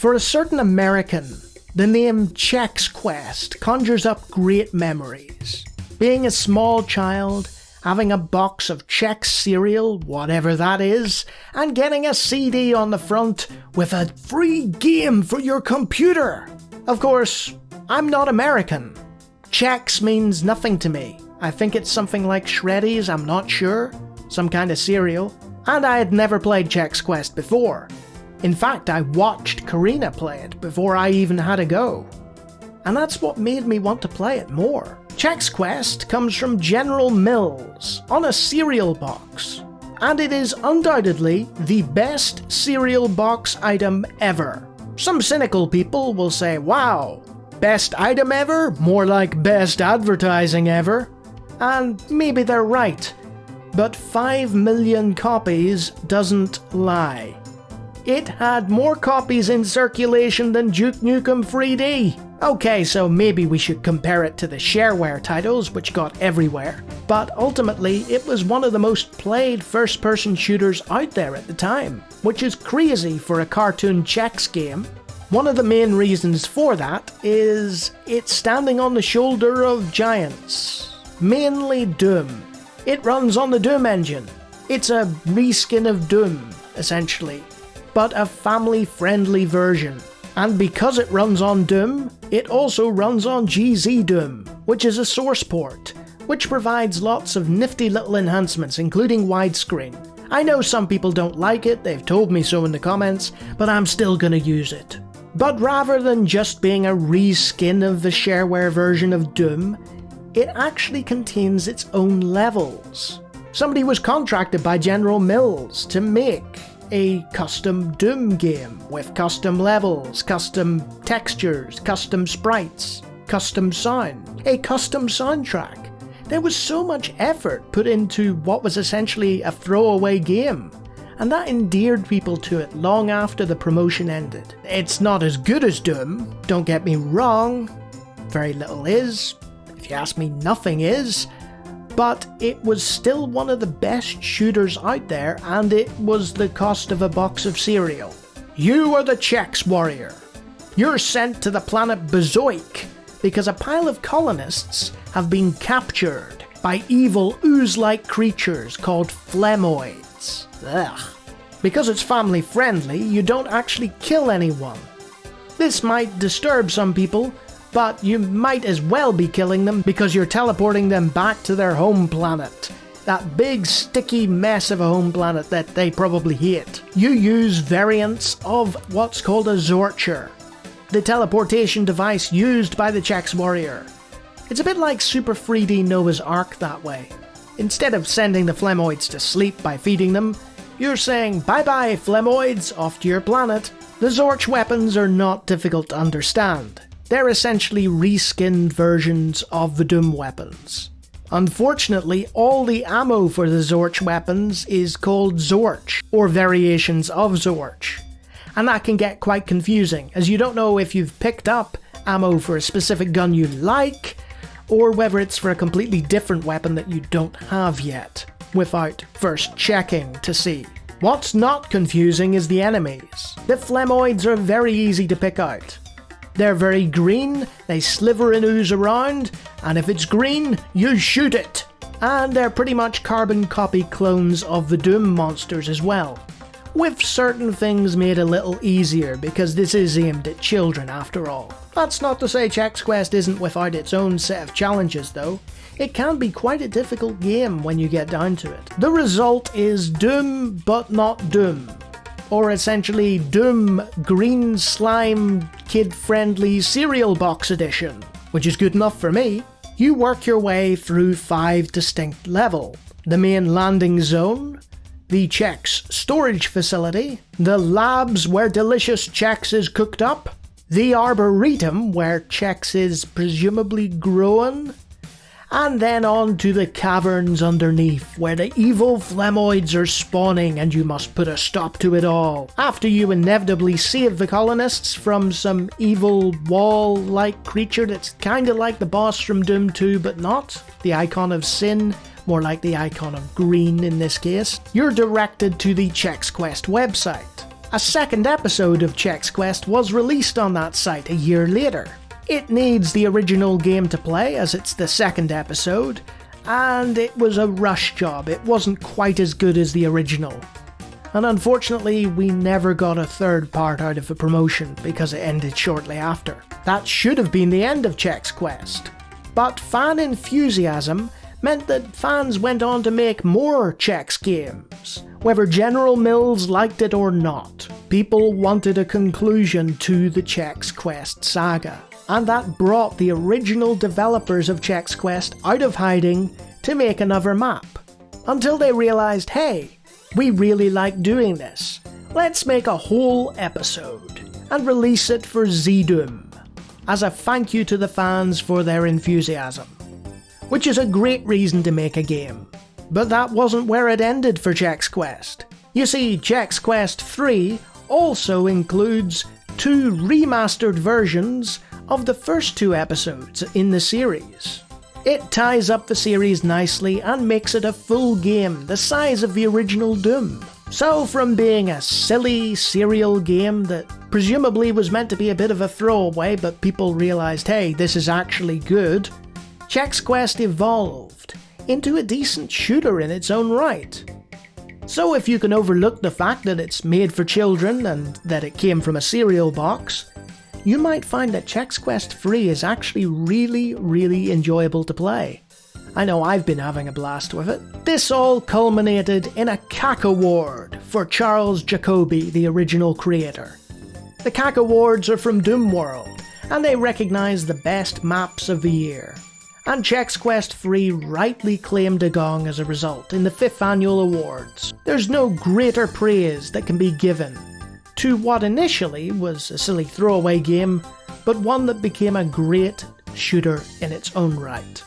For a certain American, the name Chex Quest conjures up great memories. Being a small child, having a box of Chex cereal, whatever that is, and getting a CD on the front with a free game for your computer. Of course, I'm not American. Chex means nothing to me. I think it's something like Shreddies, I'm not sure. Some kind of cereal. And I had never played Chex Quest before. In fact, I watched Karina play it before I even had a go. And that's what made me want to play it more. Chex Quest comes from General Mills on a cereal box. And it is undoubtedly the best cereal box item ever. Some cynical people will say, wow, best item ever? More like best advertising ever. And maybe they're right. But 5 million copies doesn't lie. It had more copies in circulation than Duke Nukem 3D. Okay, so maybe we should compare it to the shareware titles, which got everywhere. But ultimately, it was one of the most played first-person shooters out there at the time, which is crazy for a cartoon Chex game. One of the main reasons for that is it's standing on the shoulder of giants. Mainly Doom. It runs on the Doom engine. It's a reskin of Doom, essentially, but a family-friendly version. And because it runs on Doom, it also runs on GZ Doom, which is a source port, which provides lots of nifty little enhancements, including widescreen. I know some people don't like it, they've told me so in the comments, but I'm still gonna use it. But rather than just being a reskin of the shareware version of Doom, it actually contains its own levels. Somebody was contracted by General Mills to make a custom Doom game with custom levels, custom textures, custom sprites, custom sound, a custom soundtrack. There was so much effort put into what was essentially a throwaway game, and that endeared people to it long after the promotion ended. It's not as good as Doom, don't get me wrong, very little is, if you ask me nothing is, but it was still one of the best shooters out there, and it was the cost of a box of cereal. You are the Chex Warrior. You're sent to the planet Bezoik because a pile of colonists have been captured by evil ooze-like creatures called phlegmoids. Ugh. Because it's family friendly, you don't actually kill anyone. This might disturb some people, but you might as well be killing them because you're teleporting them back to their home planet. That big sticky mess of a home planet that they probably hate. You use variants of what's called a Zorcher, the teleportation device used by the Chex Warrior. It's a bit like Super 3D Noah's Ark that way. Instead of sending the phlegmoids to sleep by feeding them, you're saying bye-bye phlegmoids, off to your planet. The Zorch weapons are not difficult to understand. They're essentially reskinned versions of the Doom weapons. Unfortunately, all the ammo for the Zorch weapons is called Zorch, or variations of Zorch. And that can get quite confusing, as you don't know if you've picked up ammo for a specific gun you like, or whether it's for a completely different weapon that you don't have yet, without first checking to see. What's not confusing is the enemies. The phlegmoids are very easy to pick out. They're very green, they sliver and ooze around, and if it's green, you shoot it. And they're pretty much carbon copy clones of the Doom monsters as well, with certain things made a little easier because this is aimed at children after all. That's not to say Chex Quest isn't without its own set of challenges though. It can be quite a difficult game when you get down to it. The result is Doom but not Doom. Or essentially Doom Green Slime Kid-Friendly Cereal Box Edition, which is good enough for me. You work your way through 5 distinct levels. The main landing zone, the Chex storage facility, the labs where delicious Chex is cooked up, the arboretum where Chex is presumably grown, and then on to the caverns underneath, where the evil phlegmoids are spawning and you must put a stop to it all, after you inevitably save the colonists from some evil wall-like creature that's kinda like the boss from Doom 2 but not, the icon of sin, more like the icon of green in this case. You're directed to the Chex Quest website, A second episode of Chex Quest was released on that site a year later. It needs the original game to play as it's the second episode, and it was a rush job. It wasn't quite as good as the original. And unfortunately, we never got a third part out of the promotion because it ended shortly after. That should have been the end of Chex Quest. But fan enthusiasm meant that fans went on to make more Chex games. Whether General Mills liked it or not, people wanted a conclusion to the Chex Quest saga. And that brought the original developers of Chex Quest out of hiding to make another map. Until they realized, hey, we really like doing this. Let's make a whole episode and release it for Z-Doom as a thank you to the fans for their enthusiasm. Which is a great reason to make a game. But that wasn't where it ended for Chex Quest. You see, Chex Quest 3 also includes 2 remastered versions of the first 2 episodes in the series. It ties up the series nicely and makes it a full game the size of the original Doom. So from being a silly serial game that presumably was meant to be a bit of a throwaway but people realised, hey, this is actually good, Chex Quest evolved into a decent shooter in its own right. So if you can overlook the fact that it's made for children and that it came from a cereal box, you might find that Chex Quest 3 is actually really enjoyable to play. I know I've been having a blast with it. This all culminated in a CAC Award for Charles Jacoby, the original creator. The CAC Awards are from Doom World, and they recognise the best maps of the year. And Chex Quest 3 rightly claimed a gong as a result in the 5th annual awards. There's no greater praise that can be given to what initially was a silly throwaway game, but one that became a great shooter in its own right.